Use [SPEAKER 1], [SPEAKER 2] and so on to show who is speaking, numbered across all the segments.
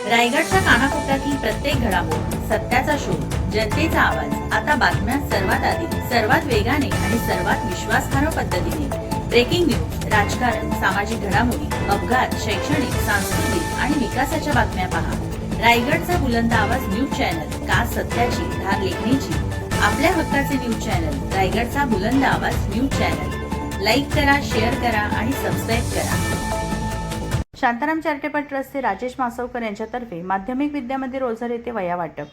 [SPEAKER 1] रायगडच्या कानाकोपऱ्यातील प्रत्येक घडामोड, सत्याचा शोध, जनतेचा आवाज. आता बातम्या सर्वात आधी, सर्वात वेगाने आणि सर्वात विश्वासार्ह पद्धतीने. ब्रेकिंग न्यूज, राजकारण, सामाजिक घडामोडी, अपघात, शैक्षणिक, सांस्कृतिक आणि विकासाच्या बातम्या पहा. रायगडचा बुलंद आवाज न्यूज चॅनल, का सत्याची धार लेखणीची. आपल्या हक्काचे न्यूज चॅनल, रायगडचा बुलंद आवाज न्यूज चॅनल. लाईक करा, शेअर करा आणि सबस्क्राईब करा.
[SPEAKER 2] शांताराम चॅरिटेबल ट्रस्टचे राजेश मासवकर यांच्यातर्फे माध्यमिक विद्यामंदिर ओझर येथे वह्या वाटप.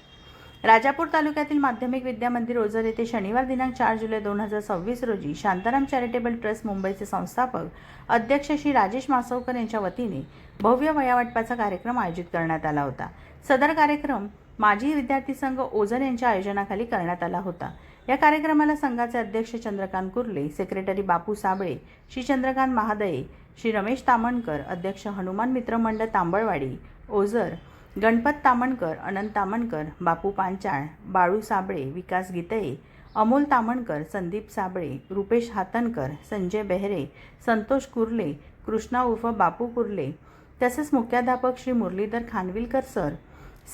[SPEAKER 2] राजापूर तालुक्यातील माध्यमिक विद्यामंदिर ओझर येथे शनिवार दिनांक 4 जुलै 2026 रोजी शांताराम चॅरिटेबल ट्रस्ट मुंबईचे संस्थापक अध्यक्ष श्री राजेश मासवकर यांच्या वतीने भव्य वह्या वाटपाचा कार्यक्रम आयोजित करण्यात आला होता. सदर कार्यक्रम माजी विद्यार्थी संघ ओझर यांच्या आयोजनाखाली करण्यात आला होता. या कार्यक्रमाला संघाचे अध्यक्ष चंद्रकांत कुर्ले, सेक्रेटरी बापू साबळे, श्री चंद्रकांत महादये, श्री रमेश तामणकर, अध्यक्ष हनुमान मित्र मंडळ तांबळवाडी ओझर, गणपत तामणकर, अनंत तामणकर, बापू पांचाळ, बाळू साबळे, विकास गीतये, अमोल तामणकर, संदीप साबळे, रुपेश हातनकर, संजय बेहरे, संतोष कुर्ले, कृष्णा उर्फ बापू कुर्ले, तसेच मुख्याध्यापक श्री मुरलीधर खानविलकर सर,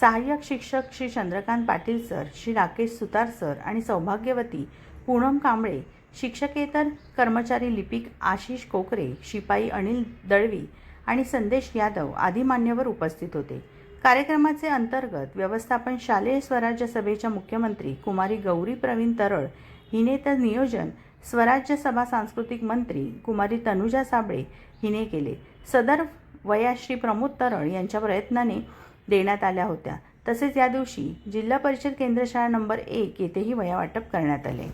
[SPEAKER 2] सहाय्यक शिक्षक श्री चंद्रकांत पाटील सर, श्री राकेश सुतार सर आणि सौभाग्यवती पूनम कांबळे, शिक्षकेतर कर्मचारी लिपिक आशिष कोकरे, शिपाई अनिल दळवी आणि संदेश यादव आदी मान्यवर उपस्थित होते. कार्यक्रमाचे अंतर्गत व्यवस्थापन शालेय स्वराज्य सभेच्या मुख्यमंत्री कुमारी गौरी प्रवीण तरळ हिने तर नियोजन स्वराज्य सभा सांस्कृतिक मंत्री कुमारी तनुजा साबळे हिने केले. सदर वह्या श्री प्रमोद तरळ यांच्या प्रयत्नाने देण्यात आल्या होत्या. तसेच या दिवशी जिल्हा परिषद केंद्र शाळा नंबर 1 येथेही वह्या वाटप करण्यात आले.